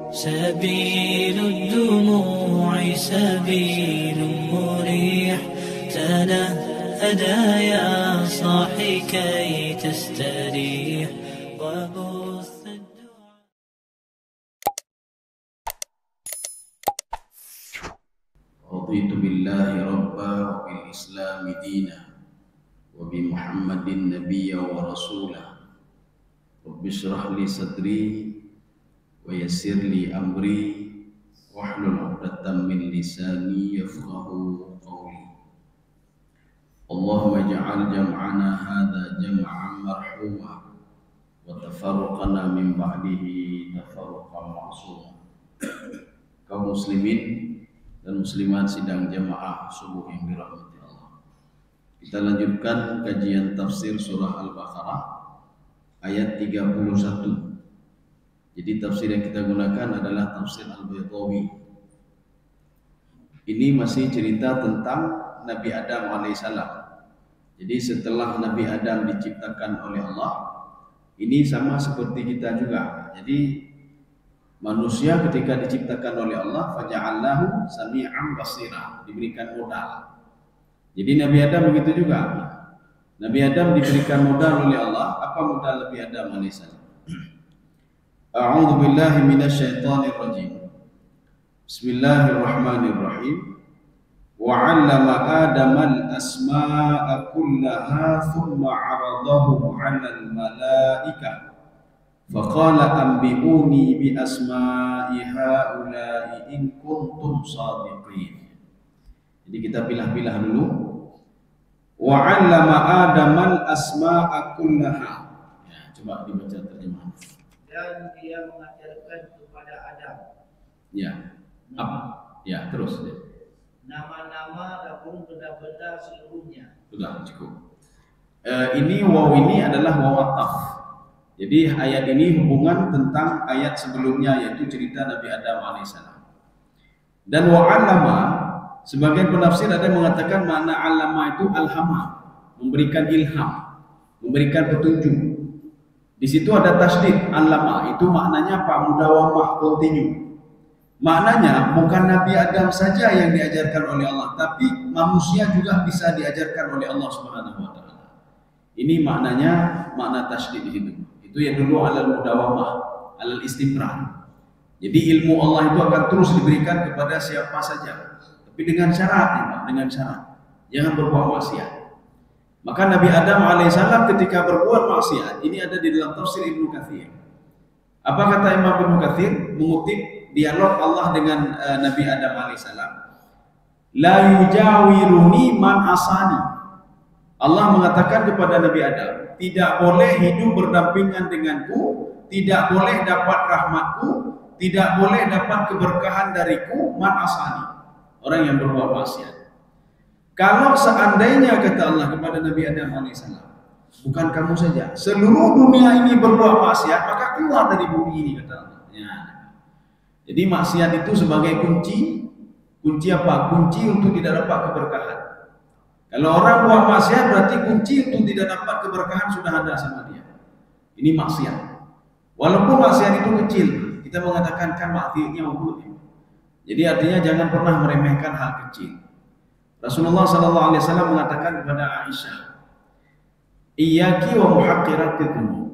سبيل الدموع سبيل مريح، تنهدى يا صاحي كي تستريح وبث الدعاء. رضيت بالله ربا وبالإسلام دينا وبمحمد نبيا ورسولا. رب اشرح لي صدري ويسر لي أمري واحلل عقدة من لساني يفقه قولي. اللهم اجعل جمعنا هذا جمعا مرحوما وتفرقنا من بعده تفرقا معصوما. Kaum muslimin dan muslimat sidang jamaah subuh yang dirahmati Allah. Kita lanjutkan kajian tafsir surah Al-Baqarah ayat 31. Jadi tafsir yang kita gunakan adalah tafsir Al-Baydawi. Ini masih cerita tentang Nabi Adam alaihissalam. Jadi setelah Nabi Adam diciptakan oleh Allah, ini sama seperti kita juga. Jadi manusia ketika diciptakan oleh Allah, faja'allahu sami'an basira, diberikan modal. Jadi Nabi Adam begitu juga. Nabi Adam diberikan modal oleh Allah. Apa modal Nabi Adam alaihissalam? A'udzu billahi minasyaitonir rajim. Bismillahirrahmanirrahim. Wa 'allama Adama al-asma'a kullaha thumma 'aradahum 'alal malaikah faqala anbi'uni bi asma'i haula'i in kuntum shadiqin. Jadi kita pilah-pilah dulu. Wa 'allama Adama al-asma'a kullaha. Ya, coba dibaca terjemahan. Dan dia mengajarkan kepada Adam. Ya. Ya, terus. Nama-nama dan benda-benda seluruhnya. Sudah cukup. Ini waw ini adalah waw ataf. Jadi ayat ini hubungan tentang ayat sebelumnya, yaitu cerita Nabi Adam alaihissalam. Dan wa'allama, sebagian penafsir ada yang mengatakan makna alama itu alhama, memberikan ilham, memberikan petunjuk. Di situ ada tasdid alama, itu maknanya apa? Mudawamah, continue. Maknanya bukan Nabi Adam saja yang diajarkan oleh Allah, tapi manusia juga bisa diajarkan oleh Allah Subhanahu wa taala. Ini maknanya makna tasdid di situ. Itu yang dulu alal mudawamah, alal istimrar. Jadi ilmu Allah itu akan terus diberikan kepada siapa saja, tapi dengan syarat, dengan syarat jangan berbuat maksiat. Maka Nabi Adam alaihissalam ketika berbuat maksiat, ini ada di dalam tafsir Ibnu Katsir. Apa kata Imam Ibnu Katsir mengutip dialog Allah dengan Nabi Adam alaihissalam? La yujawiruni man asani. Allah mengatakan kepada Nabi Adam, tidak boleh hidup berdampingan denganku, tidak boleh dapat rahmatku, tidak boleh dapat keberkahan dariku man asani, orang yang berbuat maksiat. Kalau seandainya kata Allah kepada Nabi Adam alaihissalam, bukan kamu saja, seluruh dunia ini berbuat maksiat, maka keluar dari bumi ini kata Allah. Ya. Jadi maksiat itu sebagai kunci apa? Kunci untuk tidak dapat keberkahan. Kalau orang buat maksiat berarti kunci untuk tidak dapat keberkahan sudah ada sama dia. Ini maksiat. Walaupun maksiat itu kecil, kita mengatakan kan maksiatnya ubud. Jadi artinya jangan pernah meremehkan hal kecil. Rasulullah SAW mengatakan kepada Aisyah, Iyaki wa muhaqqiratil dzunub.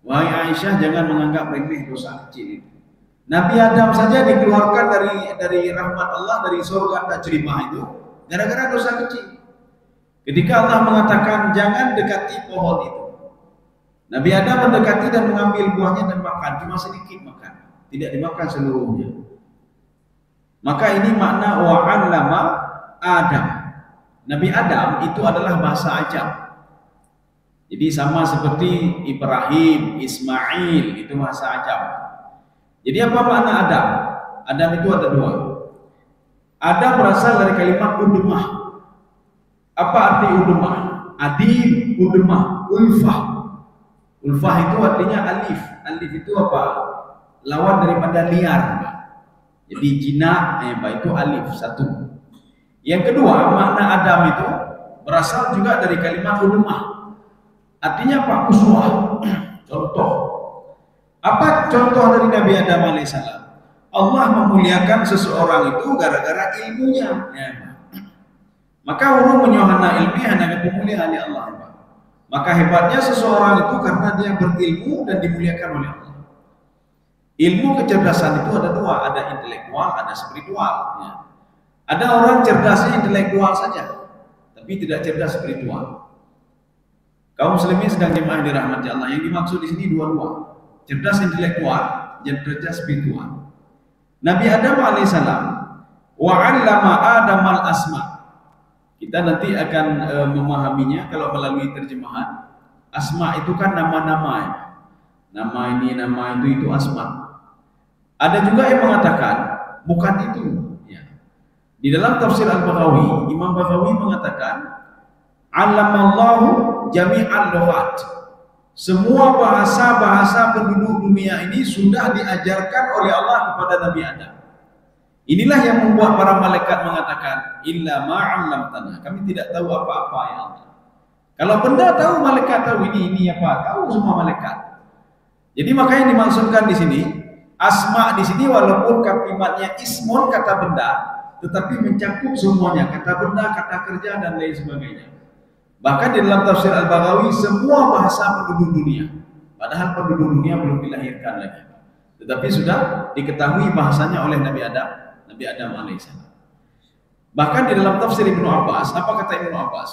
Wahai Aisyah, jangan menganggap remeh dosa kecil itu. Nabi Adam saja dikeluarkan dari rahmat Allah, dari surga tak terima itu gara-gara dosa kecil. Ketika Allah mengatakan jangan dekati pohon itu, Nabi Adam mendekati dan mengambil buahnya dan makan, cuma sedikit makan, tidak dimakan seluruhnya. Maka ini makna wa'allama Adam. Nabi Adam itu adalah bahasa Ajam. Jadi sama seperti Ibrahim, Ismail, itu bahasa Ajam. Jadi apa makna Adam? Adam itu ada dua. Adam berasal dari kalimat udumah. Apa arti udumah? Adim, udumah, ulfah. Ulfah itu artinya alif. Alif itu apa? Lawan daripada liar. Jadi jinak, itu alif, satu. Yang kedua, makna Adam itu berasal juga dari kalimat udumah. Artinya apa? Uswah, contoh. Apa contoh dari Nabi Adam alaihissalam? Allah memuliakan seseorang itu gara-gara ilmunya. Ya. Maka urung menyohana ilmi hanya kemuliaan Allah. Maka hebatnya seseorang itu karena dia berilmu dan dimuliakan oleh Allah. Ilmu kecerdasan itu ada dua, ada intelektual, ada spiritual. Ya. Ada orang cerdasnya intelektual saja, tapi tidak cerdas spiritual. Kaum muslimin sedang jemaah dirahmati Allah. Yang dimaksud di sini dua-dua, cerdas intelektual, cerdas spiritual. Nabi Adam alaihissalam wa'allama Adam al-asma. Kita nanti akan memahaminya kalau melalui terjemahan. Asma itu kan nama-nama ya. Nama ini, nama itu asma. Ada juga yang mengatakan bukan itu ya. Di dalam tafsir Al-Baghawi, Imam Baghawi mengatakan allamallahu jami'al lughat. Semua bahasa-bahasa penduduk dunia ini sudah diajarkan oleh Allah kepada Nabi Adam. Inilah yang membuat para malaikat mengatakan illa ma'allamtana. Kami tidak tahu apa-apa ya Allah. Kalau benda tahu, malaikat tahu ini apa? Tahu semua malaikat. Jadi makanya dimaksudkan di sini asma di sini walaupun kalimatnya ismun kata benda, tetapi mencakup semuanya, kata benda, kata kerja dan lain sebagainya. Bahkan di dalam tafsir Al-Baghawi semua bahasa penduduk dunia, padahal penduduk dunia belum dilahirkan lagi, tetapi sudah diketahui bahasanya oleh Nabi Adam alaihissalam. Bahkan di dalam tafsir Ibnu Abbas, apa kata Ibnu Abbas?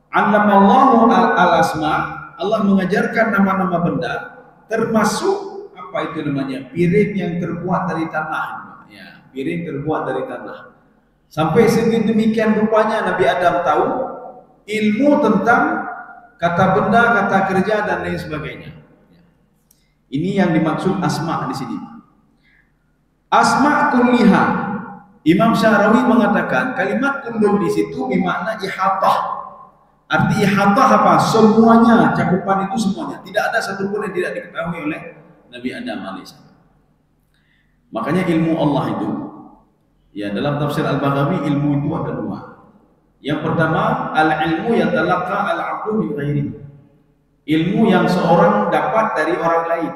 Allamallahu al-asma, Allah mengajarkan nama-nama benda, termasuk apa itu namanya? Piring yang terbuat dari tanah. Ya, piring terbuat dari tanah. Sampai sedemikian rupanya Nabi Adam tahu ilmu tentang kata benda, kata kerja dan lain sebagainya. Ini yang dimaksud asma di sini. Asma kulliha. Imam Syarawi mengatakan kalimat kullun di situ bermakna ihatah. Arti ihatah apa? Semuanya, cakupan itu semuanya. Tidak ada satupun yang tidak diketahui oleh Nabi Adam alaihissalam. Makanya ilmu Allah itu, ya dalam tafsir Al-Baghawi ilmu itu ada dua. Yang pertama, al-ilmu yatalaqqa al-'abdu min ghairihi. Ilmu yang seorang dapat dari orang lain.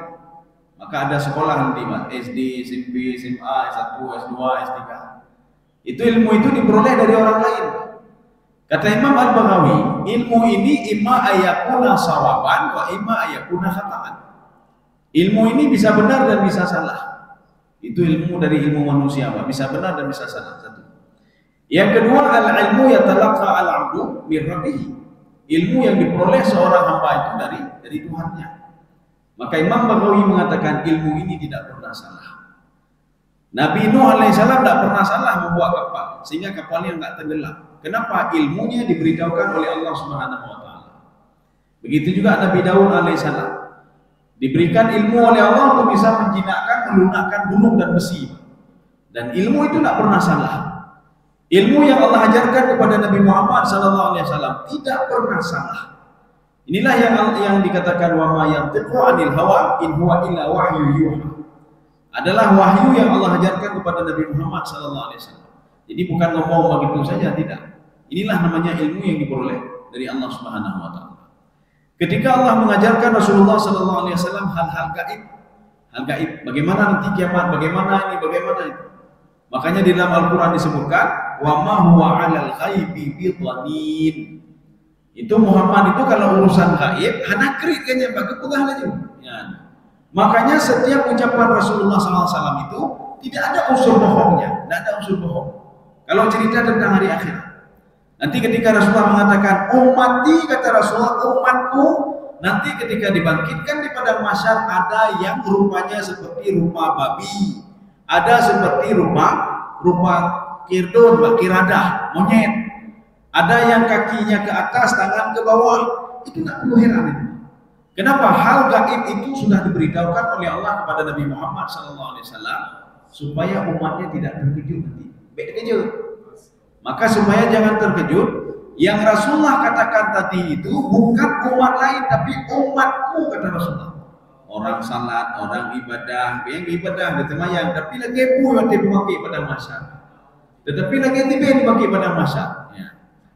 Maka ada sekolah nanti, SD, SMP, SMA, S1, S2, S3. Itu ilmu itu diperoleh dari orang lain. Kata Imam Al-Baghawi, ilmu ini imma ayakuna sawaban wa imma ayakuna khata'an. Ilmu ini bisa benar dan bisa salah. Itu ilmu dari ilmu manusia, bisa benar dan bisa salah. Satu. Yang kedua, al-ilmu yatalaqqa al-'abdu min rabbih. Ilmu yang diperoleh seorang hamba itu dari Tuhannya. Maka Imam Baghawi mengatakan ilmu ini tidak pernah salah. Nabi Nuh alaihissalam tidak pernah salah membuat kapal sehingga kapalnya enggak tenggelam. Kenapa? Ilmunya diberitahukan oleh Allah Subhanahu wa taala. Begitu juga Nabi Daud alaihissalam diberikan ilmu oleh Allah untuk bisa menjinakkan, melunakkan gunung dan besi. Dan ilmu itu tidak pernah salah. Ilmu yang Allah ajarkan kepada Nabi Muhammad SAW tidak pernah salah. Inilah yang dikatakan wa ma yantiqu 'anil hawa in huwa illa wahyu yuha. Adalah wahyu yang Allah ajarkan kepada Nabi Muhammad SAW. Jadi bukan ngomong begitu saja, tidak. Inilah namanya ilmu yang diperoleh dari Allah Subhanahu wa taala. Ketika Allah mengajarkan Rasulullah SAW hal-hal gaib, bagaimana nanti kiamat, bagaimana ini, bagaimana itu. Makanya di dalam Al-Quran disebutkan wa ma huwa 'alal ghaibi bidhanin. Itu Muhammad itu kalau urusan gaib hana krik kayaknya bagi pegah aja. Ya. Makanya setiap ucapan Rasulullah SAW itu tidak ada unsur bohongnya, tidak ada unsur bohong. Kalau cerita tentang hari akhirat, nanti ketika Rasulullah mengatakan ummati, kata Rasulullah, umatku, nanti ketika dibangkitkan di padang mahsyar ada yang rupanya seperti rupa babi, ada seperti rupa kirdun, kiradah, monyet, ada yang kakinya ke atas, tangan ke bawah. Itu tidak perlu heran itu. Kenapa? Hal gaib itu sudah diberitahukan oleh Allah kepada Nabi Muhammad SAW supaya umatnya tidak terkejut nanti. Terkejut. Maka supaya jangan terkejut, yang Rasulullah katakan tadi itu bukan umat lain tapi umatku, kata Rasulullah. Orang salat, orang ibadah, yang ibadah bertemayang, tapi lagi pun yang dipakai pada masa. Tetapi lagi dipakai pada masa. Ya.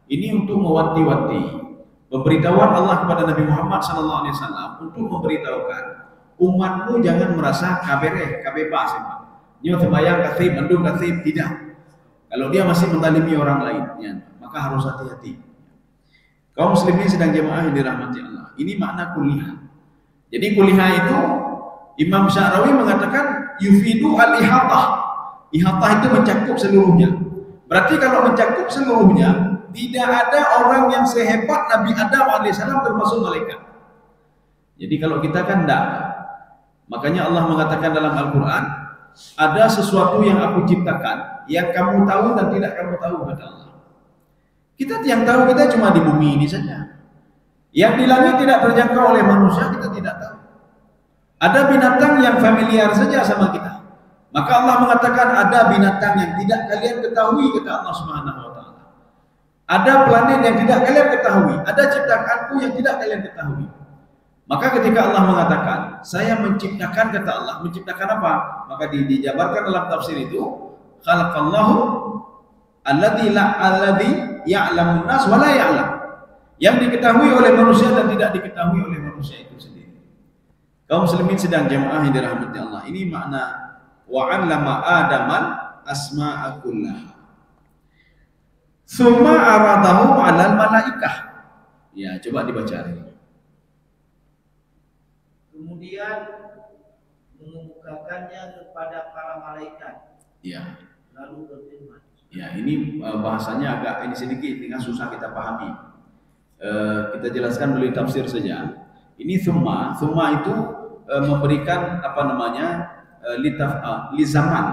Ini untuk mewanti-wanti. Pemberitahuan Allah kepada Nabi Muhammad SAW untuk memberitahukan umatmu jangan merasa kabeh bebas, Nyo terbayang katib, mendung katib, tidak. Kalau dia masih menzalimi orang lain, ya, maka harus hati-hati. Kaum muslimin sedang jemaah yang dirahmati Allah. Ini makna kuliah. Jadi kuliah itu Imam Sya'rawi mengatakan yufidu al-ihatah. Ihatah itu mencakup seluruhnya. Berarti kalau mencakup seluruhnya, tidak ada orang yang sehebat Nabi Adam alaihissalam termasuk malaikat. Jadi kalau kita kan tidak. Makanya Allah mengatakan dalam Al-Quran, ada sesuatu yang aku ciptakan, yang kamu tahu dan tidak kamu tahu, kata Allah. Kita yang tahu kita cuma di bumi ini saja. Yang di langit tidak terjangkau oleh manusia, kita tidak tahu. Ada binatang yang familiar saja sama kita. Maka Allah mengatakan ada binatang yang tidak kalian ketahui, kata Allah Subhanahu wa taala. Ada planet yang tidak kalian ketahui, ada ciptaanku yang tidak kalian ketahui. Maka ketika Allah mengatakan, saya menciptakan, kata Allah, menciptakan apa? Maka dijabarkan dalam tafsir itu, khalaqallahu alladzi ya'lamun nas wa la ya'lam. Yang diketahui oleh manusia dan tidak diketahui oleh manusia itu sendiri. Kaum muslimin sedang jemaah yang dirahmati Allah. Ini makna wa 'allama Adaman asma'a kullaha. Summa aradahum 'alal malaikah. Ya, coba dibaca. Kemudian mengemukakannya kepada para malaikat. Ya. Lalu berfirman. Ya, ini bahasanya agak ini sedikit, dengan susah kita pahami. Kita jelaskan melalui tafsir saja. Ini summa itu memberikan apa namanya li zaman,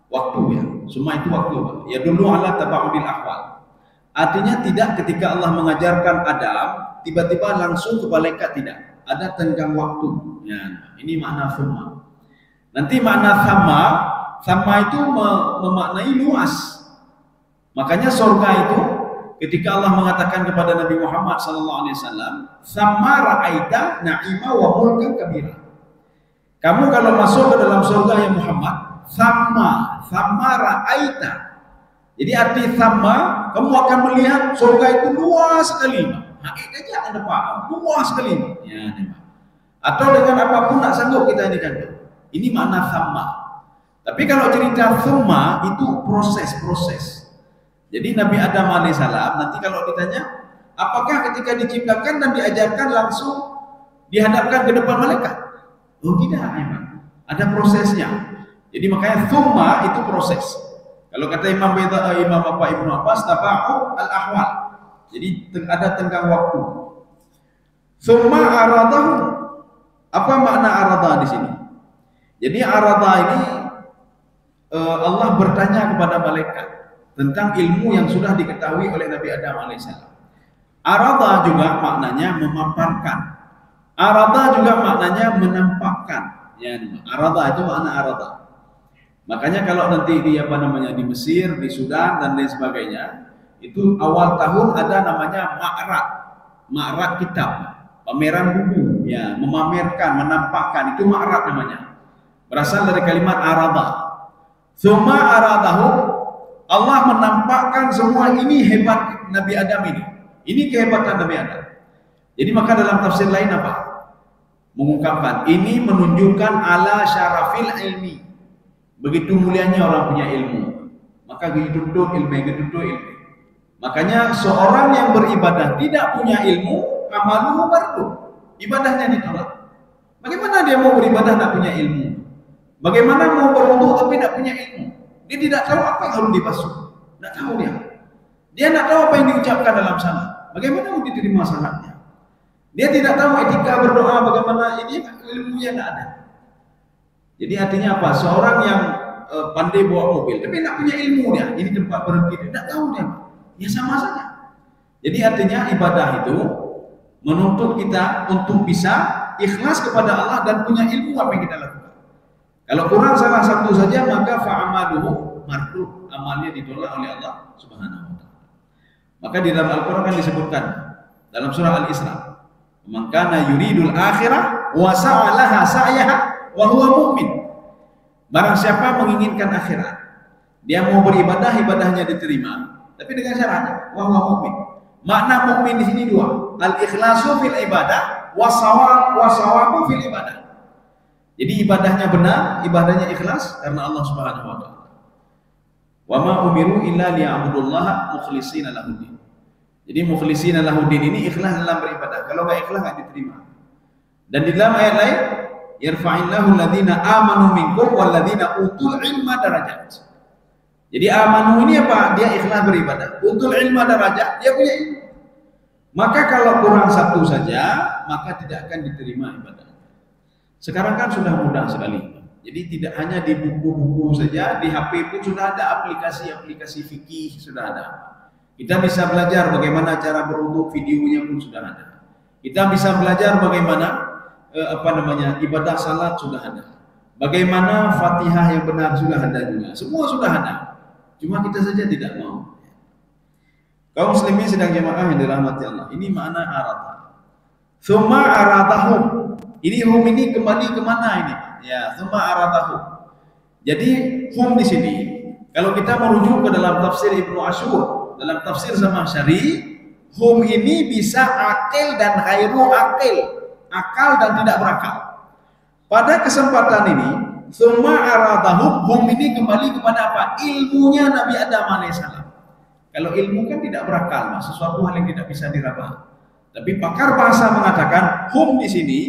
waktu ya. Summa itu waktu. Ya dulu ala taba'udil ahwal. Artinya tidak ketika Allah mengajarkan Adam tiba-tiba langsung ke malaikat, tidak. Ada tenggang waktu. Ya, ini makna summa. Nanti makna sama itu memaknai luas. Makanya surga itu ketika Allah mengatakan kepada Nabi Muhammad SAW, "Sama ra'aita na'ima wa mulkan kabira." Kamu kalau masuk ke dalam surga ya Muhammad, sama ra'aita. Jadi arti sama, kamu akan melihat surga itu luas sekali. Hakikatnya aja ada paham, luas sekali. Ya, atau dengan apapun tak sanggup kita ini kan. Ini makna sama. Tapi kalau cerita summa itu proses. Jadi Nabi Adam alaihissalam nanti kalau ditanya, apakah ketika diciptakan dan diajarkan langsung dihadapkan ke depan malaikat? Oh tidak, memang ada prosesnya. Jadi makanya summa itu proses. Kalau kata Imam Ibnu Abbas, taba'u al-ahwal. Jadi ada tenggang waktu. Summa aradahu. Apa makna arada di sini? Jadi arada ini Allah bertanya kepada malaikat tentang ilmu yang sudah diketahui oleh Nabi Adam alaihissalam. Arada juga maknanya memaparkan. Arada juga maknanya menampakkan. Ya, arada itu makna arada. Makanya kalau nanti di di Mesir, di Sudan dan lain sebagainya, itu awal tahun ada namanya ma'rad kitab, pameran buku, ya, memamerkan, menampakkan, itu ma'rad namanya. Berasal dari kalimat arada. Summa aradahu, Allah menampakkan semua ini hebat Nabi Adam ini. Ini kehebatan Nabi Adam. Jadi maka dalam tafsir lain apa? Mengungkapkan ini menunjukkan ala syarafil ilmi. Begitu mulianya orang punya ilmu. Maka dituntut ilmu. Makanya seorang yang beribadah tidak punya ilmu, amaluhu mardud. Ibadahnya ditolak. Bagaimana dia mau beribadah tidak punya ilmu? Bagaimana mau berwudu tapi tidak punya ilmu? Dia tidak tahu apa yang harus dibasuh. Tidak tahu dia. Dia tidak tahu apa yang diucapkan dalam salat. Bagaimana mau diterima salatnya? Dia tidak tahu etika berdoa bagaimana, ini ilmunya tidak ada. Jadi artinya apa? Seorang yang pandai bawa mobil tapi tidak punya ilmu dia. Ini tempat berhenti, dia tidak tahu dia. Ya sama saja. Jadi artinya ibadah itu menuntut kita untuk bisa ikhlas kepada Allah dan punya ilmu apa yang kita lakukan. Kalau kurang salah satu saja maka fa'amaluhu mardud, amalnya ditolak oleh Allah Subhanahu wa taala. Maka di dalam Al-Qur'an kan disebutkan dalam surah Al-Isra, "Man kana yuridul akhirah wa sa'alaha sa'yaha wa huwa mu'min." Barang siapa menginginkan akhirat, dia mau beribadah, ibadahnya diterima, tapi dengan syarat wa huwa mu'min. Makna mukmin di sini dua, al-ikhlasu fil ibadah wa sawabu fil ibadah. Jadi ibadahnya benar, ibadahnya ikhlas karena Allah Subhanahu wa taala. Wa ma umiru illa liya'budullaha mukhlishina lahuddin. Jadi mukhlishina lahuddin ini ikhlas dalam beribadah. Kalau enggak ikhlas enggak diterima. Dan di dalam ayat lain, yarfa'illahu alladziina aamanu minkum walladzina utul ilma darajat. Jadi amanu ini apa? Dia ikhlas beribadah. Utul ilma darajat, dia punya ilmu. Maka kalau kurang satu saja, maka tidak akan diterima ibadah. Sekarang kan sudah mudah sekali. Jadi tidak hanya di buku-buku saja, di HP pun sudah ada aplikasi-aplikasi fikih sudah ada. Kita bisa belajar bagaimana cara berwudu, videonya pun sudah ada. Kita bisa belajar bagaimana ibadah salat sudah ada. Bagaimana Fatihah yang benar sudah ada juga. Semua sudah ada. Cuma kita saja tidak mau. Kaum muslimin sedang jamaah yang dirahmati Allah. Ini makna arada. Tsumma aradahum. Ini hum ini kembali kemana ini? Ya, tsumma aradahum. Jadi hum di sini kalau kita merujuk ke dalam tafsir Ibnu Asyur, dalam tafsir Zamakhsyari, hum ini bisa akil dan ghairu akil, akal dan tidak berakal. Pada kesempatan ini, tsumma aradahum, hum ini kembali kepada apa? Ilmunya Nabi Adam alaihissalam. Kalau ilmu kan tidak berakal, sesuatu hal yang tidak bisa diraba. Tapi pakar bahasa mengatakan hum di sini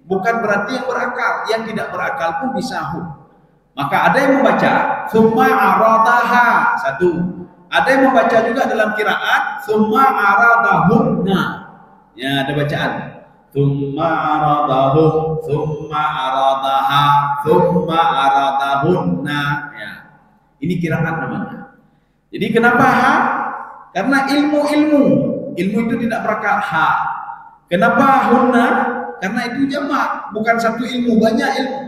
bukan berarti yang berakal, yang tidak berakal pun bisa hum. Maka ada yang membaca tsumma aradaha, satu. Ada yang membaca juga dalam qiraat tsumma aradahunna. Ya, ada bacaan. Tsumma aradahum, tsumma aradaha, tsumma aradahunna. Ya. Ini qiraat namanya. Jadi kenapa ha? Karena ilmu itu tidak berakal ha. Kenapa hunna? Karena itu jamak, bukan satu ilmu, banyak ilmu.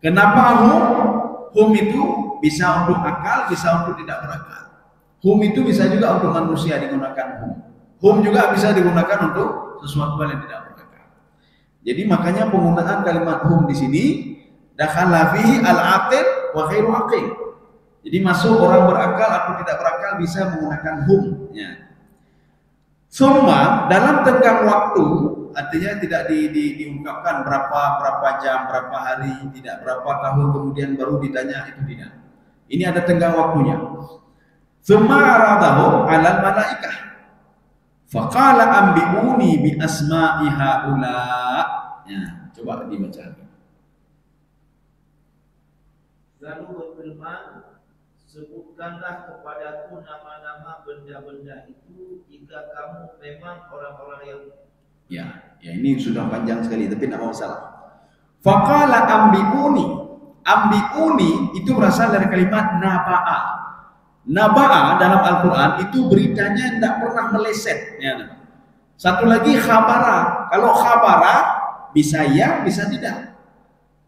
Kenapa hum? Hum itu bisa untuk akal, bisa untuk tidak berakal. Hum itu bisa juga untuk manusia digunakan hum. Hum juga bisa digunakan untuk sesuatu yang tidak berakal. Jadi makanya penggunaan kalimat hum di sini dakhala fihi al-aqil wa ghairu aqil. Jadi masuk orang berakal atau tidak berakal bisa menggunakan hum. Ya. Summa dalam tenggang waktu, artinya tidak diungkapkan berapa jam, berapa hari, tidak berapa tahun kemudian baru ditanya, itu tidak. Ini ada tenggang waktunya. Summa aradahu 'alal malaikah. Faqala ambi'uni bi asma'i haula. Ya, coba dibaca. Lalu berfirman, sebutkanlah kepadaku nama-nama benda-benda itu jika kamu memang orang-orang yang... Ya ini sudah panjang sekali tapi tidak masalah. Faqala ambi'uni. Ambi'uni itu berasal dari kalimat naba'a. Naba'a dalam Al-Quran itu beritanya tidak pernah meleset. Ya. Satu lagi khabara. Kalau khabara bisa ya, bisa tidak.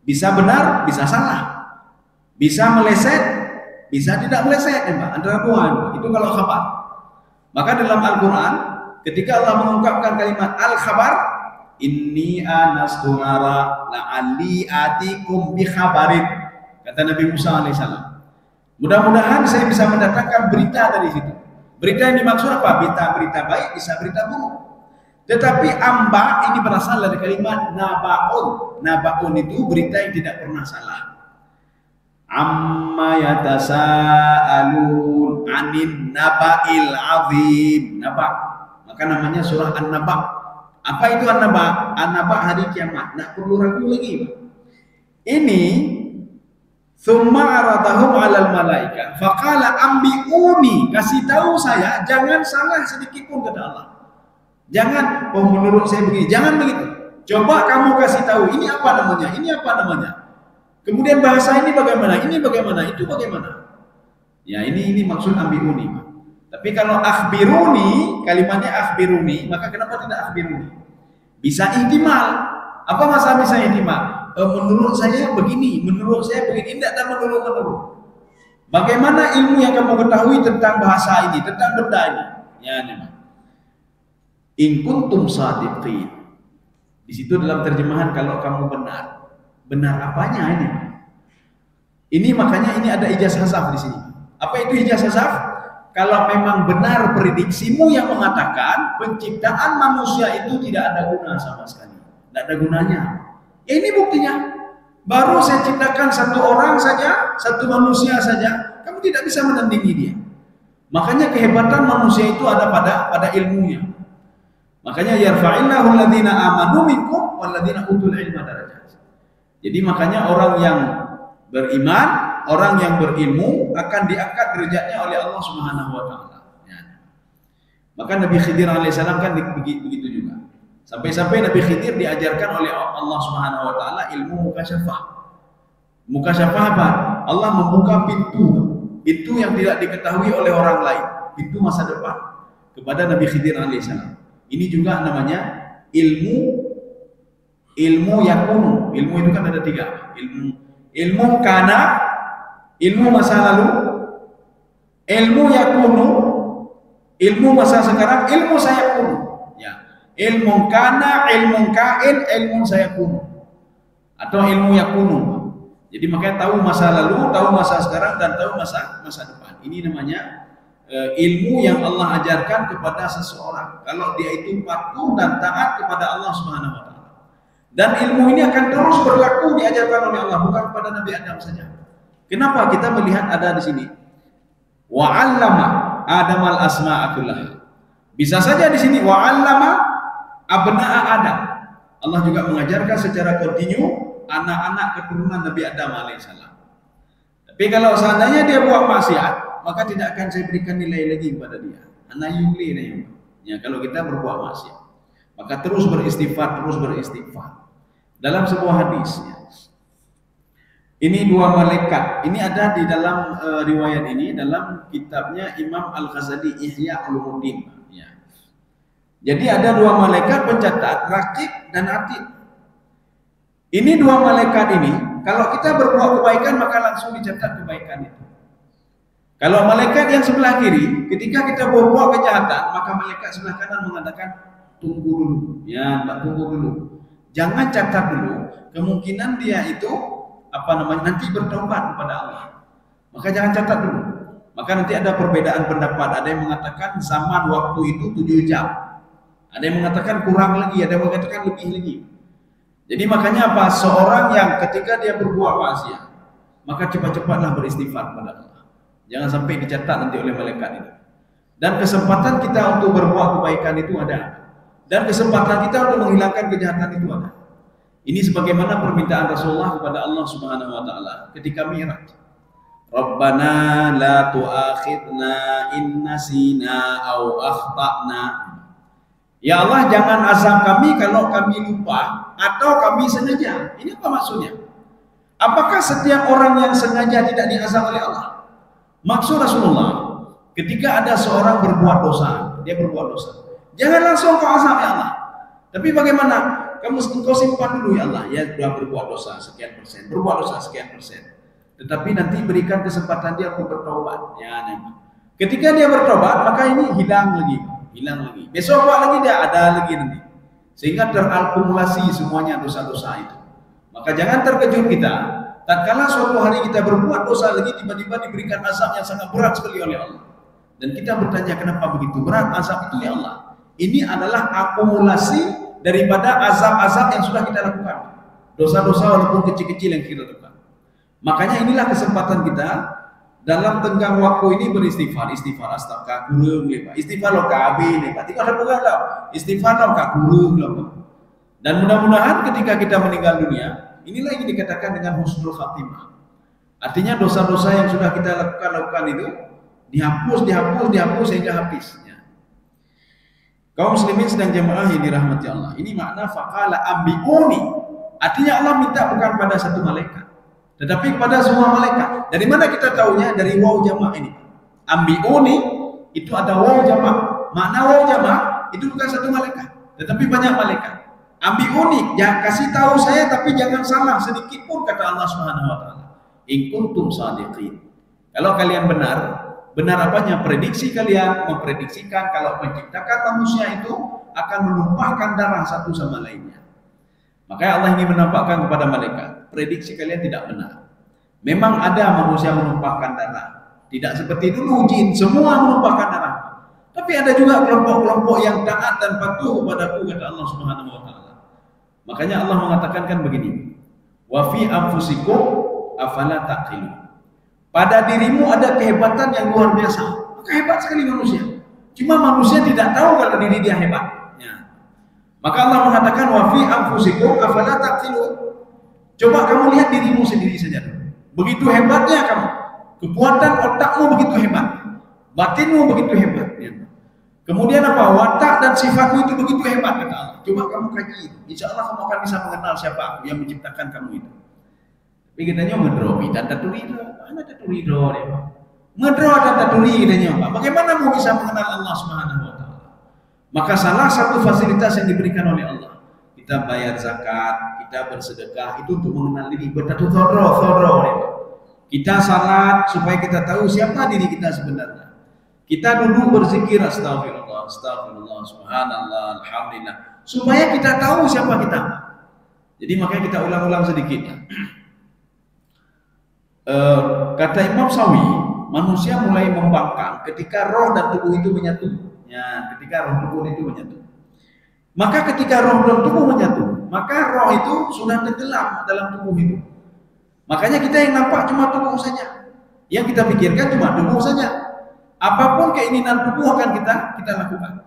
Bisa benar, bisa salah. Bisa meleset, bisa tidak meleset, antara dua. Itu kalau khabar. Maka dalam Al-Quran, ketika Allah mengungkapkan kalimat al-khabar, inni anastu nara la'alli atikum bi khabarin, kata Nabi Musa alaihissalam. Mudah-mudahan saya bisa mendatangkan berita dari situ. Berita yang dimaksud apa? Berita baik, bisa berita buruk. Tetapi amba ini berasal dari kalimat nabaun. Nabaun itu berita yang tidak pernah salah. Amma yatasaalun anin naba'il azim. Naba, maka namanya surah An-Naba. Apa itu An-Naba? An-Naba hari kiamat. Tidak perlu ragu lagi. Ini tsumma aradahum 'alal malaika faqala ambi'uni, kasih tahu saya, jangan salah sedikit pun kata Allah. Jangan, oh menurut saya begini, jangan begitu. Coba kamu kasih tahu ini apa namanya, ini apa namanya. Kemudian bahasa ini bagaimana, ini bagaimana, itu bagaimana. Ya ini maksud ambi'uni. Tapi kalau akhbiruni, kalimatnya akhbiruni, maka kenapa tidak akhbiruni? Bisa ihtimal. Apa masalah bisa ihtimal? Menurut saya begini, menurut saya begini, tidak ada menurut. Bagaimana ilmu yang kamu ketahui tentang bahasa ini, tentang benda ini? Ya ini. In kuntum shadiqin. Di situ dalam terjemahan kalau kamu benar. Benar apanya ini? Ini makanya ini ada ijaz hasaf di sini. Apa itu ijaz hasaf? Kalau memang benar prediksimu yang mengatakan penciptaan manusia itu tidak ada guna sama sekali. Tidak ada gunanya. Ya ini buktinya. Baru saya ciptakan satu orang saja, satu manusia saja, kamu tidak bisa menandingi dia. Makanya kehebatan manusia itu ada pada ilmunya. Makanya yarfa'illahu alladziina aamanu minkum walladzina utul ilma darajat. Jadi makanya orang yang beriman, orang yang berilmu akan diangkat derajatnya oleh Allah Subhanahu wa taala. Ya. Maka Nabi Khidir alaihissalam kan begitu juga. Sampai-sampai Nabi Khidir diajarkan oleh Allah Subhanahu wa taala ilmu mukasyafah. Mukasyafah apa? Allah membuka pintu yang tidak diketahui oleh orang lain, pintu masa depan kepada Nabi Khidir alaihissalam. Ini juga namanya ilmu yakunu. Ilmu itu kan ada 3. Ilmu kana, ilmu masa lalu, ilmu yakunu, ilmu masa sekarang, ilmu sayakunu. Ya. Ilmu kana, ilmu kain, ilmu sayakunu. Atau ilmu yakunu. Jadi makanya tahu masa lalu, tahu masa sekarang, dan tahu masa depan. Ini namanya ilmu yang Allah ajarkan kepada seseorang kalau dia itu patuh dan taat kepada Allah Subhanahu wa taala. Dan ilmu ini akan terus berlaku diajarkan oleh Allah, bukan kepada Nabi Adam saja. Kenapa kita melihat ada di sini? Wa 'allama Adamal asma'a kullaha. Bisa saja di sini wa 'allama abna'a Adam. Allah juga mengajarkan secara kontinu anak-anak keturunan Nabi Adam alaihissalam. Tapi kalau seandainya dia buat maksiat, maka tidak akan saya berikan nilai lagi kepada dia. Anak yuli ya, kalau kita berbuat maksiat, maka terus beristighfar. Dalam sebuah hadis, ya. Ini 2 malaikat. Ini ada di dalam riwayat ini dalam kitabnya Imam Al-Ghazali Ihya Ulumuddin. Ya. Jadi ada 2 malaikat pencatat Raqib dan Atid. Ini 2 malaikat ini, kalau kita berbuat kebaikan maka langsung dicatat kebaikan itu. Kalau malaikat yang sebelah kiri, ketika kita berbuat kejahatan, maka malaikat sebelah kanan mengatakan tunggu dulu, ya, tunggu dulu. Jangan catat dulu. Kemungkinan dia itu nanti bertobat kepada Allah. Maka jangan catat dulu. Maka nanti ada perbedaan pendapat. Ada yang mengatakan zaman waktu itu 7 jam. Ada yang mengatakan kurang lagi, ada yang mengatakan lebih lagi. Jadi makanya apa? Seorang yang ketika dia berbuat maksiat, maka cepat-cepatlah beristighfar kepada Allah. Jangan sampai dicatat nanti oleh malaikat itu. Dan kesempatan kita untuk berbuat kebaikan itu ada. Dan kesempatan kita untuk menghilangkan kejahatan itu ada. Ini sebagaimana permintaan Rasulullah kepada Allah Subhanahu wa taala ketika Mi'raj. Rabbana la tu'akhidna in nasina aw akhtana. Ya Allah, jangan azab kami kalau kami lupa atau kami sengaja. Ini apa maksudnya? Apakah setiap orang yang sengaja tidak diazab oleh Allah? Maksud Rasulullah, ketika ada seorang berbuat dosa, dia berbuat dosa, jangan langsung kau azab ya Allah. Tapi bagaimana? Kau simpan dulu ya Allah, ya sudah berbuat dosa sekian persen, berbuat dosa sekian persen. Tetapi nanti berikan kesempatan dia untuk bertobat. Ya, ketika dia bertobat, maka ini hilang lagi. Besok buat lagi dia ada lagi nanti. Sehingga terakumulasi semuanya dosa-dosa itu. Maka jangan terkejut kita. Tatkala suatu hari kita berbuat dosa lagi, tiba-tiba diberikan azab yang sangat berat sekali oleh Allah. Dan kita bertanya kenapa begitu berat azab itu ya Allah? Ini adalah akumulasi daripada azab-azab yang sudah kita lakukan. Dosa-dosa walaupun kecil-kecil yang kita lakukan. Makanya inilah kesempatan kita dalam tenggang waktu ini beristighfar. Istighfar astagfirullah, istighfar lo kabe lepas. Tidak ada bukan lah. Istighfar lo kaburung. Dan mudah-mudahan ketika kita meninggal dunia, inilah yang dikatakan dengan husnul khatimah. Artinya dosa-dosa yang sudah kita lakukan itu dihapus sehingga habis. Ya. Kaum muslimin sedang jamaah yang dirahmati Allah. Ini makna faqala ambiuni. Artinya Allah minta bukan pada satu malaikat, tetapi kepada semua malaikat. Dari mana kita tahunya? Dari waw jama' ini. Ambiuni itu ada waw jama'. Makna waw jama' itu bukan satu malaikat, tetapi banyak malaikat. Ambiuni, jangan kasih tahu saya tapi jangan salah sedikit pun kata Allah Subhanahu wa taala. In kuntum shadiqin. Kalau kalian benar apanya? Prediksi kalian memprediksikan kalau menciptakan manusia itu akan menumpahkan darah satu sama lainnya. Makanya Allah ingin menampakkan kepada malaikat, prediksi kalian tidak benar. Memang ada manusia menumpahkan darah. Tidak seperti dulu jin semua menumpahkan darah. Tapi ada juga kelompok-kelompok yang taat dan patuh kepadaku kata Allah Subhanahu wa taala. Makanya Allah mengatakan kan begini. Wa fi anfusikum afala taqilun. Pada dirimu ada kehebatan yang luar biasa. Maka hebat sekali manusia. Cuma manusia tidak tahu kalau diri dia hebat. Ya. Maka Allah mengatakan wa fi anfusikum afala taqilun. Coba kamu lihat dirimu sendiri saja. Begitu hebatnya kamu. Kekuatan otakmu begitu hebat. Batinmu begitu hebat. Ya. Kemudian apa? Watak dan sifatmu itu begitu hebat kata Allah. Coba kamu kaji. Insya Allah kamu akan bisa mengenal siapa aku yang menciptakan kamu itu. Tapi katanya ngedropi dan taturido. Mana taturido deh? Ngedro dan taturi katanya Pak. Bagaimana mau bisa mengenal Allah Subhanahu wa taala? Maka salah satu fasilitas yang diberikan oleh Allah, kita bayar zakat, kita bersedekah itu untuk mengenal diri. Bertatutoro deh. Kita salat supaya kita tahu siapa diri kita sebenarnya. Kita duduk berzikir astagfirullah, astagfirullah, subhanallah, alhamdulillah, supaya kita tahu siapa kita. Jadi makanya kita ulang-ulang sedikit ya. Kata Imam Sawi, manusia mulai membangkang ketika roh dan tubuh itu menyatu. Ya, ketika roh tubuh itu menyatu. Maka ketika roh dan tubuh menyatu, maka roh itu sudah tenggelam dalam tubuh itu. Makanya kita yang nampak cuma tubuh saja. Yang kita pikirkan cuma tubuh saja. Apapun keinginan tubuh akan kita lakukan.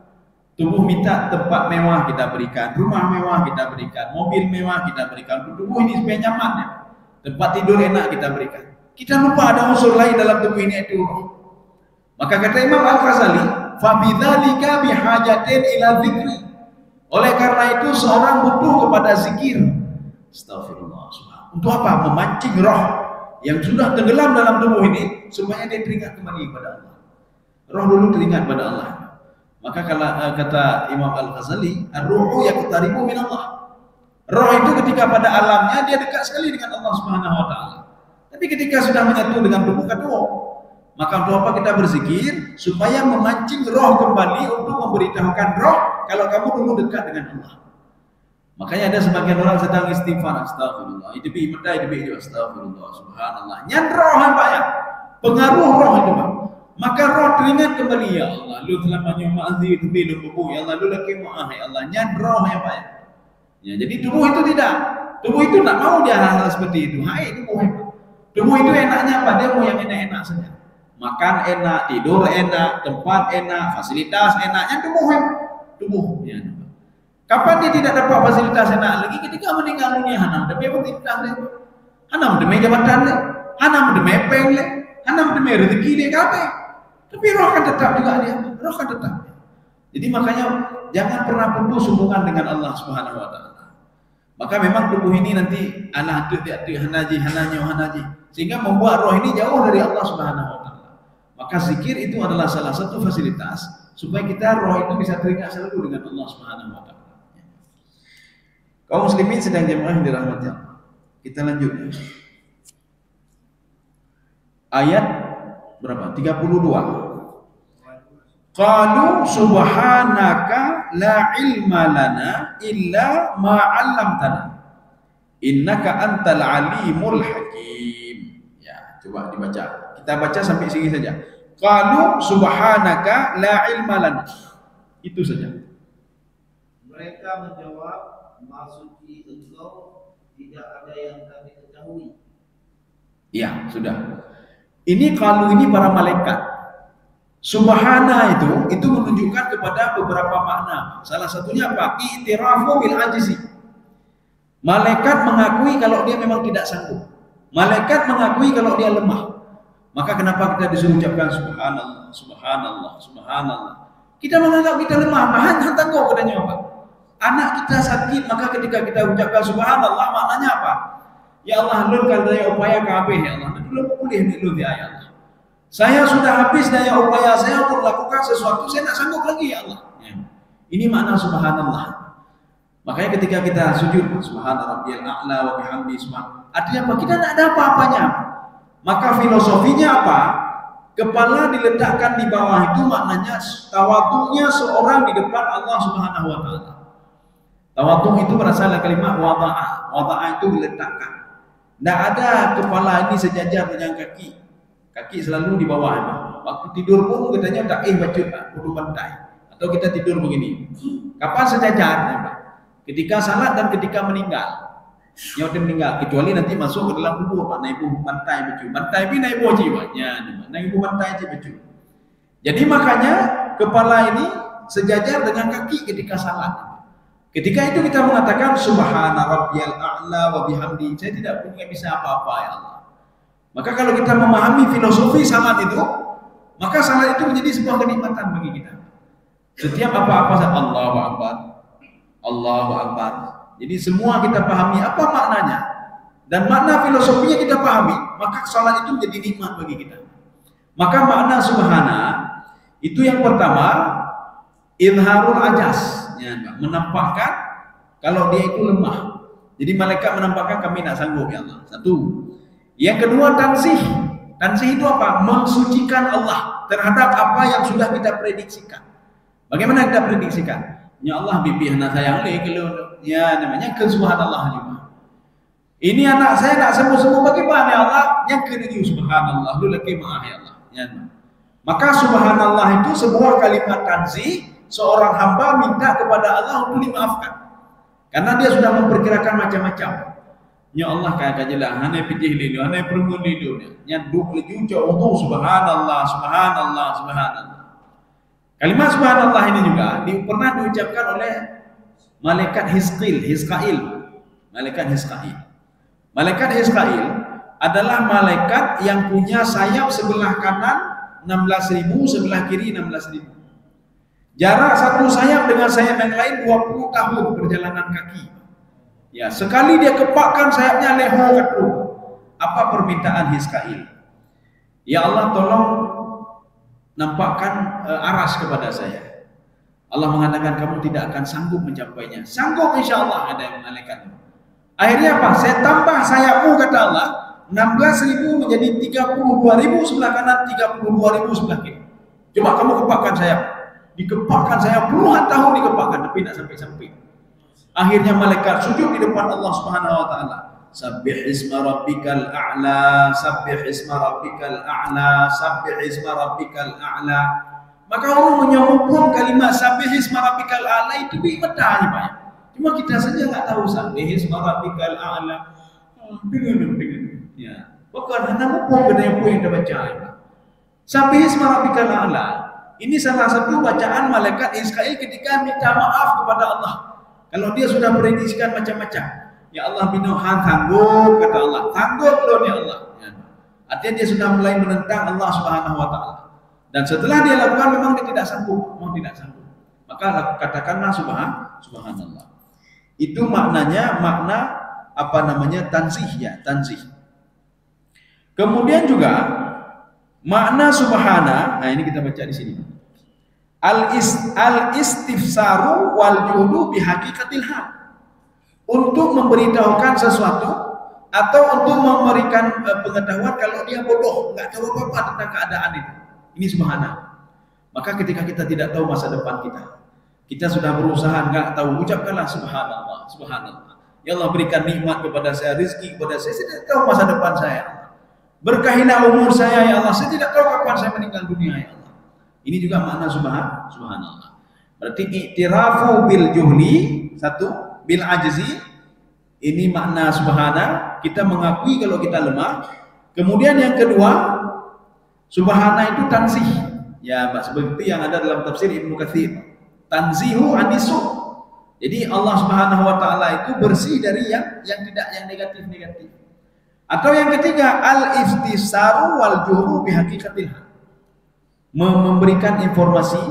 Tubuh minta tempat mewah kita berikan, rumah mewah kita berikan, mobil mewah kita berikan. Tubuh ini supaya nyaman ya. Tempat tidur enak kita berikan. Kita lupa ada unsur lain dalam tubuh ini yaitu roh. Maka kata Imam Al-Ghazali, fa bidzalika bihajatin ila dzikri. Oleh karena itu seorang butuh kepada zikir. Astagfirullah. Untuk apa? Memancing roh yang sudah tenggelam dalam tubuh ini supaya dia teringat kembali kepada Allah. Roh dulu teringat pada Allah. Maka kalau kata Imam Al-Ghazali, ar-ruhu yaqtaribu min Allah. Roh itu ketika pada alamnya dia dekat sekali dengan Allah Subhanahu wa taala. Tapi ketika sudah menyatu dengan tubuh kedua, maka untuk apa kita berzikir? Supaya memancing roh kembali untuk memberitahukan roh kalau kamu dulu dekat dengan Allah. Makanya ada sebagian orang sedang istighfar, astagfirullah, itu bi medai itu astagfirullah, subhanallah. Nyan roh apa ya? Pengaruh roh itu, Pak. Maka roh teringat kembali, ya Allah, lu telah menyumbang itu bilum buku, ya Allah, lu lagi mu'ah, ya Allah, nyan roh ya Pak ya. Ya, jadi tubuh itu tidak, tubuh itu tak mau dia hal-hal seperti itu. Hai tubuh itu. Tubuh itu enaknya apa? Dia mau yang enak-enak saja. Makan enak, tidur enak, tempat enak, fasilitas enaknya tubuh ya. Tubuh ya. Kapan dia tidak dapat fasilitas enak lagi? Ketika meninggal dunia hanam demi fasilitas le. Hanam demi jabatan le. Hanam demi peng le. Hanam demi rezeki dia kabeh. Tapi roh kan tetap juga dia. Roh kan tetap. Jadi makanya jangan pernah putus hubungan dengan Allah Subhanahu wa taala. Maka memang tubuh ini nanti anak tu hanaji sehingga membuat roh ini jauh dari Allah Subhanahu wa taala. Maka zikir itu adalah salah satu fasilitas supaya kita roh itu bisa teringat selalu dengan Allah Subhanahu wa taala. Kaum muslimin sedang jemaah yang dirahmati Allah. Kita lanjut. Ayat berapa? 32. Qalu subhanaka la ilma lana illa ma 'allamtana innaka antal alimul hakim. Ya, coba dibaca. Kita baca sampai sini saja. Qalu subhanaka la ilma lana. Itu saja. Mereka menjawab, maksudnya engkau tidak ada yang kami ketahui. Ya, sudah. Ini kalau ini para malaikat. Subhana itu menunjukkan kepada beberapa makna. Salah satunya apa? I'tirafu bil ajzi. Malaikat mengakui kalau dia memang tidak sanggup. Malaikat mengakui kalau dia lemah. Maka kenapa kita disuruh ucapkan subhanallah, subhanallah, subhanallah? Kita menganggap kita lemah, bahan tangguh katanya apa? Anak kita sakit, maka ketika kita ucapkan subhanallah, maknanya apa? Ya Allah, lu kalau daya upaya kabeh ya Allah, lu pulih dulu ya Allah. Saya sudah habis daya upaya saya untuk melakukan sesuatu, saya tidak sanggup lagi ya Allah. Ya. Ini makna subhanallah. Makanya ketika kita sujud, subhana rabbiyal a'la wa bihamdi subhan. Artinya apa? Kita tidak ada apa-apanya. Maka filosofinya apa? Kepala diletakkan di bawah itu maknanya tawadhu'nya seorang di depan Allah Subhanahu wa taala. Tawadhu' itu berasal dari kalimat wada'ah. Wada'ah itu diletakkan. Tidak ada kepala ini sejajar dengan kaki. Kaki selalu di bawah. Waktu tidur pun katanya tak bacut kudu bantai. Atau kita tidur begini. Kapan sejajar? Ketika salat dan ketika meninggal. Nyawa meninggal, kecuali nanti masuk ke dalam kubur, Pak, naik bantai becu. Bantai ini naik jiwanya, naik bantai aja becu. Jadi makanya kepala ini sejajar dengan kaki ketika salat. Ketika itu kita mengatakan subhana rabbiyal a'la wa bihamdi, saya tidak punya bisa apa-apa ya Allah. Maka kalau kita memahami filosofi salat itu, maka salat itu menjadi sebuah kenikmatan bagi kita. Setiap apa-apa Allahu Akbar, Allahu Akbar. Jadi semua kita pahami apa maknanya dan makna filosofinya kita pahami, maka salat itu menjadi nikmat bagi kita. Maka makna subhana itu yang pertama izharul ajas, ya, menampakkan kalau dia itu lemah. Jadi malaikat menampakkan kami tak sanggup ya Allah. Satu. Yang kedua tanzih. Tanzih itu apa? Mensucikan Allah terhadap apa yang sudah kita prediksikan. Bagaimana kita prediksikan? Ya Allah bibi anak saya kalau ya namanya subhanallah juga. Ini anak saya tak sembuh-sembuh bagaimana ya Allah? Yang kedua subhanallah lu lagi maaf ya Allah. Ya. Maka subhanallah itu sebuah kalimat tanzih, seorang hamba minta kepada Allah untuk dimaafkan. Karena dia sudah memperkirakan macam-macam. Ya Allah kaya jelah hane pitih lidu, hane permun lidu. Nya duk leju untuk subhanallah, subhanallah, subhanallah. Kalimat subhanallah ini juga pernah diucapkan oleh malaikat Hizqil. Malaikat Hizqil. Malaikat Hizqil adalah malaikat yang punya sayap sebelah kanan 16.000, sebelah kiri 16.000. Jarak satu sayap dengan sayap yang lain 20 tahun perjalanan kaki. Ya, sekali dia kepakkan sayapnya leho katu. Apa permintaan Hizqil? Ya Allah tolong nampakkan aras kepada saya. Allah mengatakan kamu tidak akan sanggup mencapainya. Sanggup insyaAllah, ada malaikat. Akhirnya apa? Saya tambah sayapmu kata Allah, 16.000 menjadi 32.000 sebelah kanan, 32.000 sebelah kiri. Coba kamu kepakkan sayap. Dikepakkan sayap puluhan tahun dikepakkan tapi tidak sampai-sampai. Akhirnya malaikat sujud di depan Allah Subhanahu wa taala. Sabbih isma rabbikal a'la, sabbih isma rabbikal a'la, sabbih isma rabbikal a'la. Maka orang menyambung kalimat sabbih isma rabbikal a'la itu bid'ah Pak. Cuma kita saja enggak tahu sabbih isma rabbikal a'la. Dengan. Ya. Bukan hanya mumpung benda yang dibaca. Sabbih isma rabbikal a'la. Ini salah satu bacaan malaikat Hizqil ketika minta maaf kepada Allah. Kalau dia sudah prediksikan macam-macam. Ya Allah binohan tangguh kata Allah. Tangguh loh ya Allah. Ya. Artinya dia sudah mulai menentang Allah Subhanahu wa taala. Dan setelah dia lakukan memang dia tidak sanggup, Maka katakanlah subhanallah. Itu maknanya tanzih ya, tanzih. Kemudian juga makna subhana, nah ini kita baca di sini. Al-istifsaru wal juhdu bihaqiqatil hal. Untuk memberitahukan sesuatu atau untuk memberikan pengetahuan kalau dia bodoh, enggak tahu apa-apa tentang keadaan itu. Ini subhana. Maka ketika kita tidak tahu masa depan kita sudah berusaha enggak tahu, ucapkanlah subhanallah, subhanallah. Ya Allah berikan nikmat kepada saya, rezeki kepada saya tidak tahu masa depan saya. Berkahilah umur saya ya Allah, saya tidak tahu kapan saya meninggal dunia ya Allah. Ini juga makna subhanallah. Berarti i'tirafu bil juhli, satu, bil ajzi, ini makna subhana, kita mengakui kalau kita lemah. Kemudian yang kedua, subhana itu tanzih. Ya, seperti yang ada dalam tafsir Ibnu Katsir. Tanzihu anisu. Jadi Allah Subhanahu wa taala itu bersih dari yang tidak yang negatif-negatif. Atau yang ketiga, al-iftisaru wal juhru bihaqiqatil hal. Memberikan informasi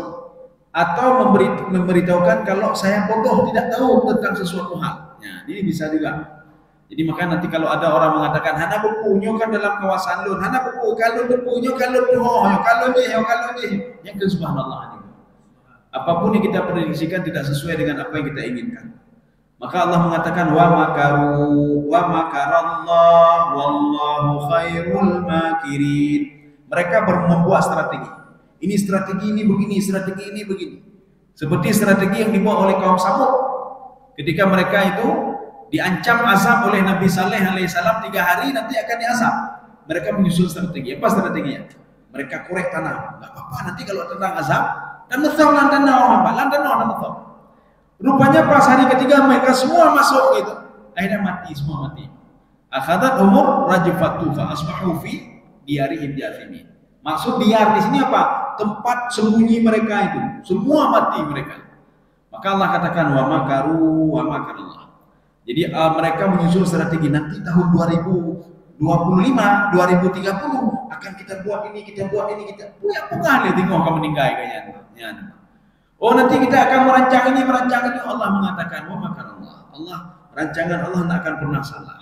atau memberitahukan kalau saya bodoh tidak tahu tentang sesuatu hal. Ya, ini bisa juga. Jadi maka nanti kalau ada orang mengatakan hana bukunya kan dalam kawasan lun, hana buku kalau bukunya kalau yang ke subhanallah ini. Apapun yang kita prediksikan tidak sesuai dengan apa yang kita inginkan. Maka Allah mengatakan wa makaru wa makarallah wallahu khairul makirin. Mereka membuat strategi. Ini strategi ini begini, strategi ini begini. Seperti strategi yang dibuat oleh kaum Samud. Ketika mereka itu diancam azab oleh Nabi Saleh alaihissalam 3 hari nanti akan diazab. Mereka menyusun strategi. Apa strateginya? Mereka korek tanah. Enggak apa-apa nanti kalau tentang azab dan betul lantan orang, lantan. Rupanya pas hari ketiga mereka semua masuk gitu. Akhirnya mati, semua mati. Akhadat umur rajfatu fa asbahu fi diyarihim jathimin. Maksud diyar di sini apa? Tempat sembunyi mereka itu. Semua mati mereka. Maka Allah katakan wa makaru wa makarallah. Jadi mereka menyusun strategi nanti tahun 2025, 2030 akan kita buat ini, kita buat ini, kita punya pengal ya tengok akan meninggal kayaknya. Oh nanti kita akan merancang ini. Allah mengatakan wa makarallah. Allah, rancangan Allah tidak akan pernah salah.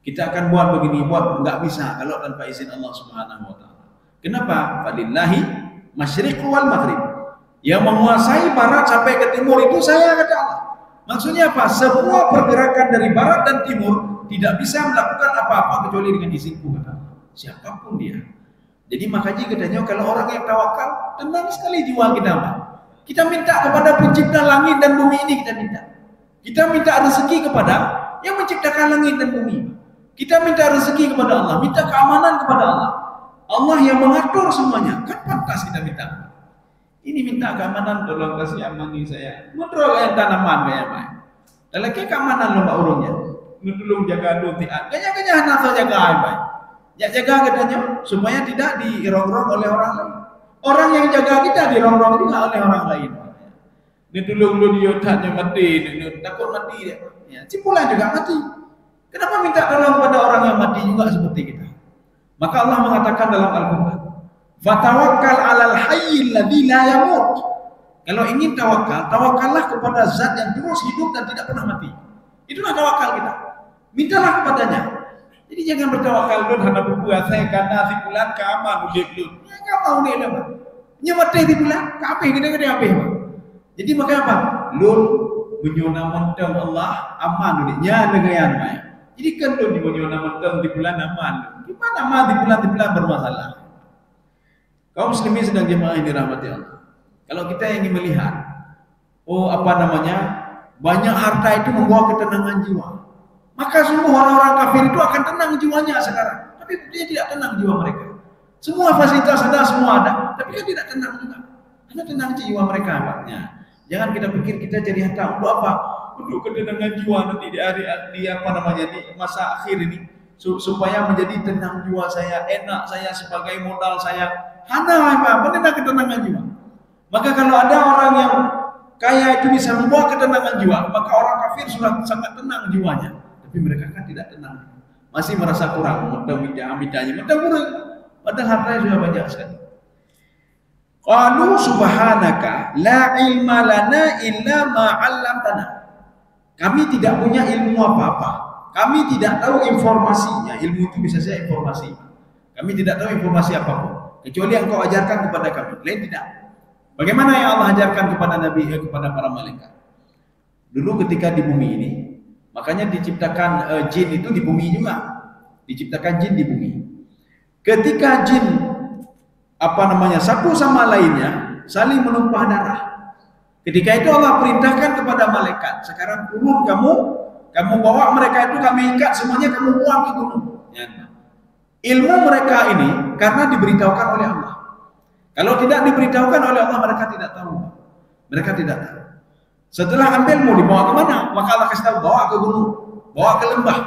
Kita akan buat begini, buat enggak bisa kalau tanpa izin Allah Subhanahu wa taala. Kenapa? Falillahi masyriq wal maghrib. Yang menguasai barat sampai ke timur itu saya, kata Allah. Maksudnya apa? Semua pergerakan dari barat dan timur tidak bisa melakukan apa-apa kecuali dengan izinku, kata Allah. Siapapun dia. Jadi makanya katanya kalau orang yang tawakal, tenang sekali jiwa kita, Pak. Kita minta kepada pencipta langit dan bumi ini, kita minta. Kita minta rezeki kepada yang menciptakan langit dan bumi. Kita minta rezeki kepada Allah, minta keamanan kepada Allah. Allah yang mengatur semuanya. Kan pantas kita minta. Ini minta keamanan, tolong kasih amani saya. Menurut yang tanaman kayak apa? Dan lagi keamanan lomba urungnya. Tolong jaga duti. Kayaknya anak saya jaga apa? Ya jaga katanya supaya tidak dirongrong oleh orang lain. Orang yang jaga kita dirongrong juga oleh orang lain. Ini tolong lu dia tanya mati, takut mati dia. Ya, cipulan juga mati. Kenapa minta tolong pada orang yang mati juga seperti kita? Maka Allah mengatakan dalam Al-Quran, "Fatawakkal 'alal hayyil ladzi la yamut." Kalau ingin tawakal, tawakallah kepada zat yang terus hidup dan tidak pernah mati. Itulah tawakal kita. Mintalah kepadanya. Jadi jangan bertawakal dun hana berpuasa karena si bulan keaman udah belum. Ya enggak mau dia apa? Nyemate di bulan, kabeh gede-gede apa? Jadi makanya apa? Lun menyona mentang Allah aman dia dengan mai. Jadi kan lun menyona mentang di bulan aman. Gimana aman di bulan bermasalah? Kaum muslimin sedang jemaah yang dirahmati Allah. Kalau kita ingin melihat, banyak harta itu membawa ketenangan jiwa. Maka semua orang-orang kafir itu akan tenang jiwanya sekarang. Tapi dia tidak tenang jiwa mereka. Semua fasilitas ada, semua ada, tapi kan tidak tenang juga. Karena tenang jiwa mereka. Ya. Jangan kita pikir kita jadi harta untuk apa? Untuk ketenangan jiwa nanti di masa akhir ini. Supaya menjadi tenang jiwa saya, enak saya sebagai modal saya. Hana apa? Benar ketenangan jiwa. Maka kalau ada orang yang kaya itu bisa membawa ketenangan jiwa, maka orang kafir sudah sangat tenang jiwanya. Tapi mereka kan tidak tenang. Masih merasa kurang, mudah-mudahnya, padahal hartanya sudah banyak sekali. Qalu subhanaka la ilma lana illa ma 'allamtana. Kami tidak punya ilmu apa-apa. Kami tidak tahu informasinya. Ilmu itu bisa saja informasi. Kami tidak tahu informasi apapun kecuali yang kau ajarkan kepada kami. Lain tidak. Bagaimana yang Allah ajarkan kepada Nabi, kepada para malaikat? Dulu ketika di bumi ini, makanya diciptakan jin itu di bumi juga. Diciptakan jin di bumi. Ketika jin satu sama lainnya saling menumpah darah. Ketika itu Allah perintahkan kepada malaikat, sekarang turun kamu bawa mereka itu, kami ikat semuanya, kamu buang ke gunung. Ya. Ilmu mereka ini karena diberitahukan oleh Allah. Kalau tidak diberitahukan oleh Allah, mereka tidak tahu. Mereka tidak tahu. Setelah ambil mau dibawa ke mana? Maka Allah kasih tahu, bawa ke gunung, bawa ke lembah.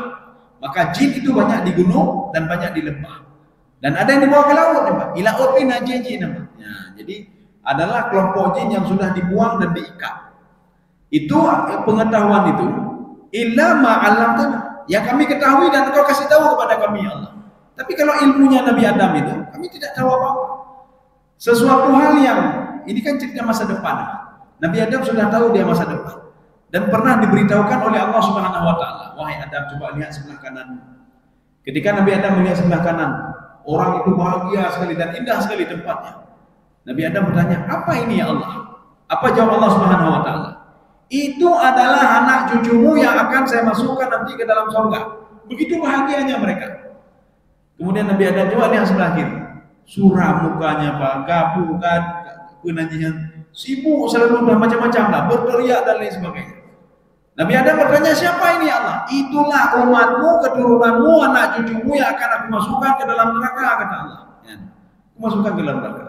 Maka jin itu banyak di gunung dan banyak di lembah. Dan ada yang dibawa ke laut, Pak. Ila uti najiji namanya. Jadi adalah kelompok jin yang sudah dibuang dan diikat. Itu pengetahuan itu illa ma'allamtana. Yang kami ketahui dan Engkau kasih tahu kepada kami, ya Allah. Tapi kalau ilmunya Nabi Adam itu, kami tidak tahu apa-apa. Sesuatu hal yang ini kan cerita masa depan. Nabi Adam sudah tahu dia masa depan dan pernah diberitahukan oleh Allah Subhanahu wa taala, wahai Adam, coba lihat sebelah kanan. Ketika Nabi Adam melihat sebelah kanan, orang itu bahagia sekali dan indah sekali tempatnya. Nabi Adam bertanya, "Apa ini ya Allah?" Apa jawab Allah Subhanahu wa taala? "Itu adalah anak cucumu yang akan saya masukkan nanti ke dalam surga." Begitu bahagianya mereka. Kemudian Nabi Adam coba lihat sebelah kiri. Suram mukanya, Pak, gabu kan, penanjian, sibuk selalu macam-macam lah, berteriak dan lain sebagainya. Nabi Adam bertanya, "Siapa ini Allah?" "Itulah umatmu, keturunanmu, anak cucumu yang akan aku masukkan ke dalam neraka," kata Allah. Ya, aku masukkan ke dalam neraka.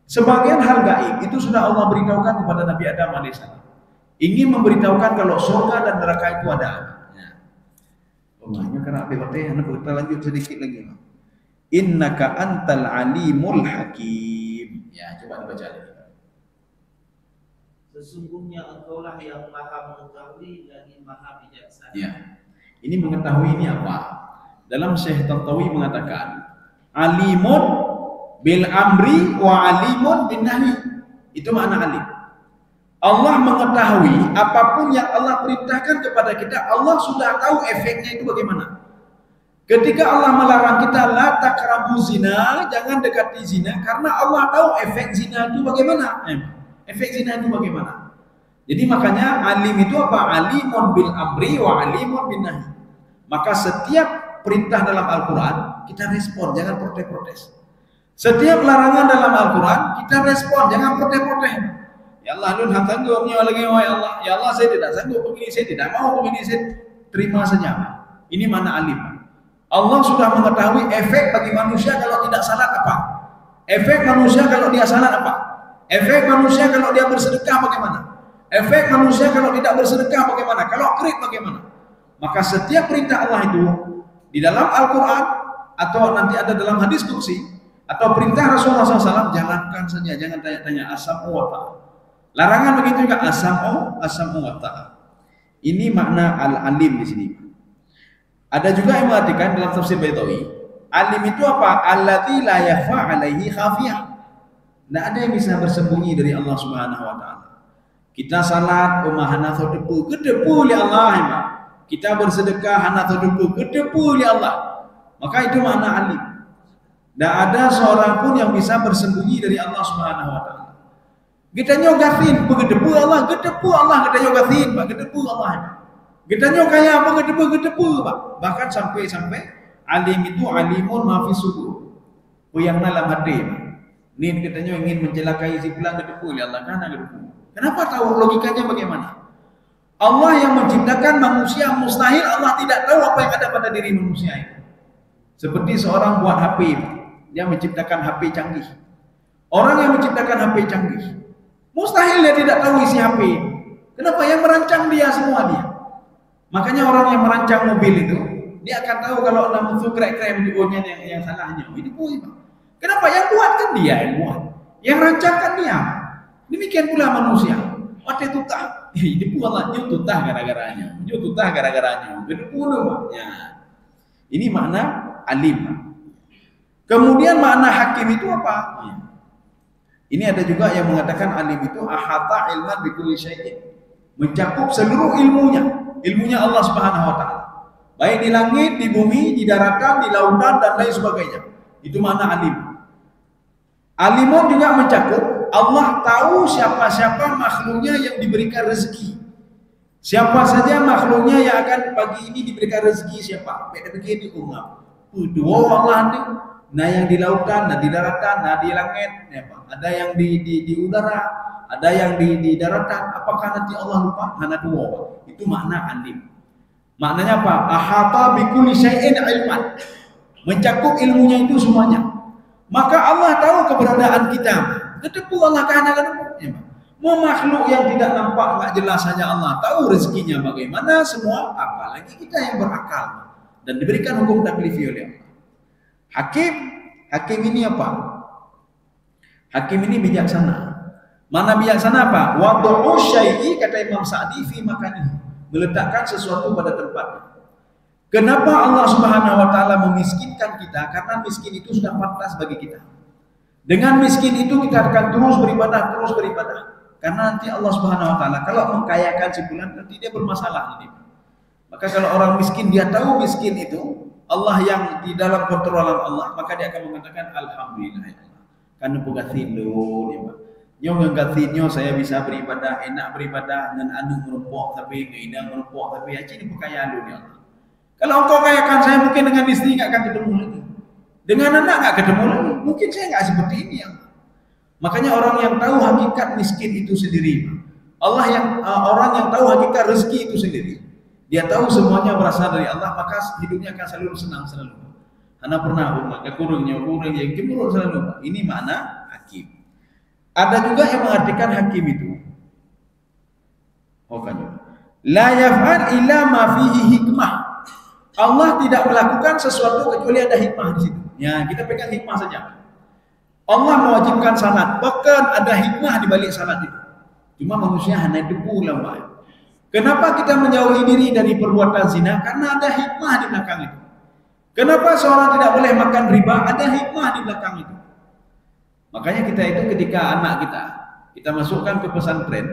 Sebagian hal gaib itu sudah Allah beritahukan kepada Nabi Adam AS. Ingin memberitahukan kalau surga dan neraka itu ada. Ya. Pemahnya karena apa anak kita lanjut sedikit lagi. Innaka antal alimul hakim. Ya, coba dibaca lagi. Sesungguhnya engkaulah yang maha mengetahui lagi maha bijaksana. Ya. Ini mengetahui ini apa? Dalam Syekh Tantawi mengatakan alimun bil amri wa alimun bin nahi. Itu makna alim. Allah mengetahui apapun yang Allah perintahkan kepada kita, Allah sudah tahu efeknya itu bagaimana. Ketika Allah melarang kita la taqrabu zina, jangan dekati zina, karena Allah tahu efek zina itu bagaimana. Efek zina itu bagaimana. Jadi makanya alim itu apa? Alimun bil amri wa alimun bin nahi. Maka setiap perintah dalam Al-Quran kita respon, jangan protes-protes. Setiap larangan dalam Al-Quran kita respon, jangan protes-protes. Ya Allah, lu tak sanggup lagi, ya Allah. Ya Allah, saya tidak sanggup begini, saya tidak mau begini, saya terima saja. Ini mana alim. Allah sudah mengetahui efek bagi manusia kalau tidak salat apa. Efek manusia kalau dia salat apa. Efek manusia kalau dia bersedekah bagaimana. Efek manusia kalau tidak bersedekah bagaimana. Kalau kredit bagaimana. Maka setiap perintah Allah itu di dalam Al-Quran atau nanti ada dalam hadis qudsi atau perintah Rasulullah SAW, jalankan saja, jangan tanya-tanya. As-sam'u wa ta'ah. Larangan begitu juga as-sam'u wa ta'ah. Ini makna al-alim di sini. Ada juga yang mengatakan dalam tafsir Baitawi, alim itu apa? Alladzi la yakhfa 'alaihi khafiyah. Tidak ada yang bisa bersembunyi dari Allah Subhanahu wa taala. Kita salat hana depu, gedepu li Allah ya. Kita bersedekah hana depu, gedepu li Allah. Maka itu makna alim. Tidak ada seorang pun yang bisa bersembunyi dari Allah Subhanahu wa taala. Kita nyogatin, begedepu Allah, gedepu Allah, kita nyogatin, Pak, gedepu Allah. Kita nyokaya apa gedepu, Pak. Bahkan sampai alim itu alimun ma fi sudur. Yang dalam hati, Pak. Ini katanya ingin mencelakai si fulan, gedepu ya Allah, karena gedepu. Kenapa tahu logikanya bagaimana? Allah yang menciptakan manusia, mustahil Allah tidak tahu apa yang ada pada diri manusia itu. Seperti seorang buat HP, dia menciptakan HP canggih. Orang yang menciptakan HP canggih, mustahil dia tidak tahu isi HP. Kenapa? Yang merancang dia semua dia. Makanya orang yang merancang mobil itu, dia akan tahu kalau ada musuh krek-krek yang salahnya. Ini pun, kenapa? Yang buat kan dia yang buat. Yang rancang kan dia. Demikian pula manusia. Wate tutah. Ini pun Allah tutah gara-garanya. Tutah gara-garanya. Gede puluh. Ya. Ini makna alim. Kemudian makna hakim itu apa? Ya. Ini ada juga yang mengatakan alim itu ahata ilman bi kulli syai'in. Mencakup seluruh ilmunya Allah Subhanahu wa taala. Baik di langit, di bumi, di daratan, di lautan dan lain sebagainya. Itu makna alim. Alimun juga mencakup Allah tahu siapa-siapa makhluknya yang diberikan rezeki. Siapa saja makhluknya yang akan pagi ini diberikan rezeki siapa? Beda begini umam. Dua Allah ini. Nah yang di lautan, nah di daratan, nah di langit, ya Pak. Ada yang di udara, ada yang di daratan. Apakah nanti Allah lupa? Hana dua, Pak. Itu makna alim. Maknanya apa? Ahata bi kulli syai'in ilman. Mencakup ilmunya itu semuanya. Maka Allah tahu keberadaan kita. Kedepu Allah kehandakan ya, Pak. Mau makhluk yang tidak nampak, enggak jelas saja Allah tahu rezekinya bagaimana semua, apalagi kita yang berakal dan diberikan hukum taklifi oleh Allah. Hakim ini apa? Hakim ini bijaksana. Mana bijaksana apa? Wadu'u syai'i kata Imam Sa'di fi makanihi. Meletakkan sesuatu pada tempatnya. Kenapa Allah Subhanahu wa taala memiskinkan kita? Karena miskin itu sudah pantas bagi kita. Dengan miskin itu kita akan terus beribadah. Karena nanti Allah Subhanahu wa taala kalau mengkayakan sebulan nanti dia bermasalah nanti. Maka kalau orang miskin dia tahu miskin itu Allah yang di dalam kontrolan Allah, maka dia akan mengatakan alhamdulillah ya Allah. Karena bukatin lo, ya Pak. Nyong nggatinyo saya bisa beribadah, enak beribadah dengan anu merumpok tapi ngeinang merumpok tapi aja ini kekayaan lo ya Allah. Kalau engkau kayakan saya mungkin dengan istri enggak akan ketemu lagi. Dengan anak enggak ketemu lagi. Mungkin saya enggak seperti ini ya Allah. Makanya orang yang tahu hakikat miskin itu sendiri. Orang yang tahu hakikat rezeki itu sendiri. Dia tahu semuanya berasal dari Allah, maka hidupnya akan selalu senang selalu. Karena pernah umat kurang yang cemburu selalu. Ini makna hakim. Ada juga yang mengartikan hakim itu. La yaf'al illa ma fihi hikmah. Allah tidak melakukan sesuatu kecuali ada hikmah di situ. Ya, kita pegang hikmah saja. Allah mewajibkan salat, bahkan ada hikmah di balik salat itu. Cuma manusia hanya debu lama. Kenapa kita menjauhi diri dari perbuatan zina? Karena ada hikmah di belakang itu. Kenapa seorang tidak boleh makan riba? Ada hikmah di belakang itu. Makanya kita itu ketika anak kita masukkan ke pesantren,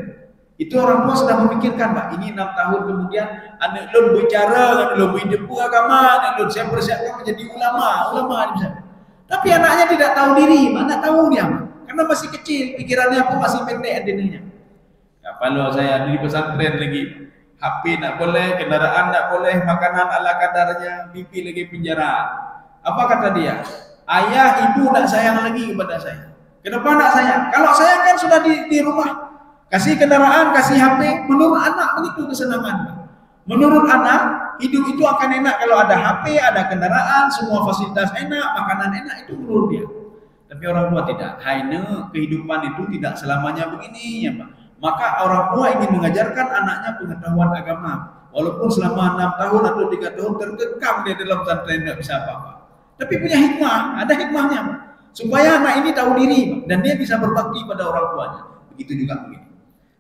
itu orang tua sudah memikirkan, Pak, ini 6 tahun kemudian anak lun bicara, anak lun hidup agama, anak lun saya persiapkan menjadi ulama misalnya. Tapi anaknya tidak tahu diri, mana tahu dia, karena masih kecil, pikirannya pun masih pendek adanya. Ya, kalau saya di pesantren lagi, HP tak boleh, kendaraan tak boleh, makanan ala kadarnya, pipi lagi penjara. Apa kata dia? Ayah, ibu tak sayang lagi kepada saya. Kenapa tak sayang? Kalau saya kan sudah di rumah. Kasih kendaraan, kasih HP, menurut anak begitu kesenangan. Menurut anak, hidup itu akan enak kalau ada HP, ada kendaraan, semua fasilitas enak, makanan enak, itu menurut dia. Tapi orang tua tidak. Hanya kehidupan itu tidak selamanya begini, ya Pak. Maka orang tua ingin mengajarkan anaknya pengetahuan agama. Walaupun selama 6 tahun atau 3 tahun terkekang dia dalam pesantren tidak bisa apa-apa. Tapi punya hikmah, ada hikmahnya, Pak. Supaya anak ini tahu diri, Pak, dan dia bisa berbakti pada orang tuanya. Begitu juga begini.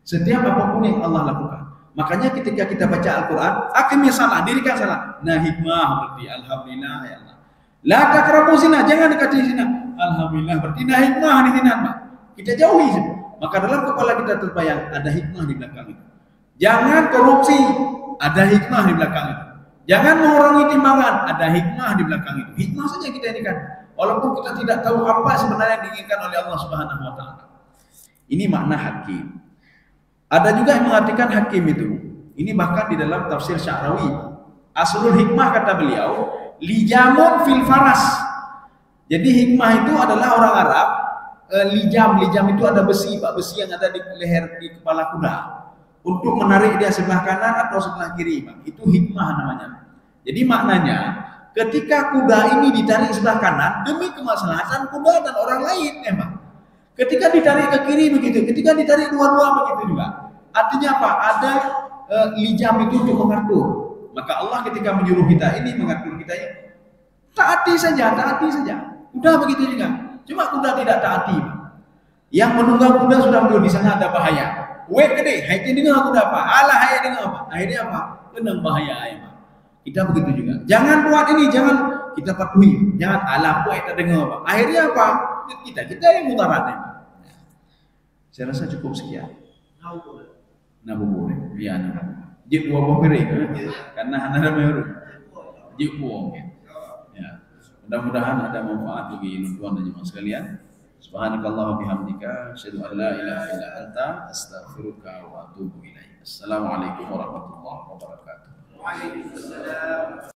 Setiap apapun yang Allah lakukan. Makanya ketika kita baca Al-Quran, aqimish shalah, dirikan salat. Nah, hikmah berarti alhamdulillah ya Allah. La taqrabu zina, jangan dekati zina. Alhamdulillah berarti nah hikmah di sini, Pak. Kita jauhi. Maka dalam kepala kita terbayang ada hikmah di belakang itu. Jangan korupsi, ada hikmah di belakang itu. Jangan mengurangi timbangan, ada hikmah di belakang itu. Hikmah saja kita inikan. Walaupun kita tidak tahu apa sebenarnya yang diinginkan oleh Allah Subhanahu wa taala. Ini makna hakim. Ada juga yang mengartikan hakim itu. Ini bahkan di dalam tafsir Sya'rawi. Aslul hikmah kata beliau, lijamun fil faras. Jadi hikmah itu adalah orang Arab, lijam itu ada besi, Pak, besi yang ada di leher, di kepala kuda. Untuk menarik dia sebelah kanan atau sebelah kiri, Pak. Itu hikmah namanya. Jadi maknanya, ketika kuda ini ditarik sebelah kanan demi kemaslahatan kuda dan orang lain, Pak. Ketika ditarik ke kiri begitu, ketika ditarik dua-dua begitu juga. Artinya apa? Ada lijam itu untuk mengatur. Maka Allah ketika menyuruh kita ini mengatur kita ini, taati saja. Kuda begitu juga. Cuma kuda tidak taati. Yang menunggang kuda sudah belum di sana ada bahaya. Wait gede, hai dengar kuda apa? Alah hai dengar apa? Akhirnya apa? Kena bahaya Pak. Kita begitu juga. Jangan buat ini, jangan kita patuhi. Jangan alah buat kita dengar apa? Akhirnya apa? Kita yang mutaratnya. Saya rasa cukup sekian. Nabuburit. Ya, nabuburit. Jik dua buah piring. Karena ada meru. Jik buah. Ya. Mudah-mudahan ada manfaat bagi tuan dan jemaah sekalian. Subhanakallah bihamdika asyhadu an la ilaha illa anta astaghfiruka wa atubu ilaik. Assalamualaikum warahmatullahi wabarakatuh. Waalaikumsalam.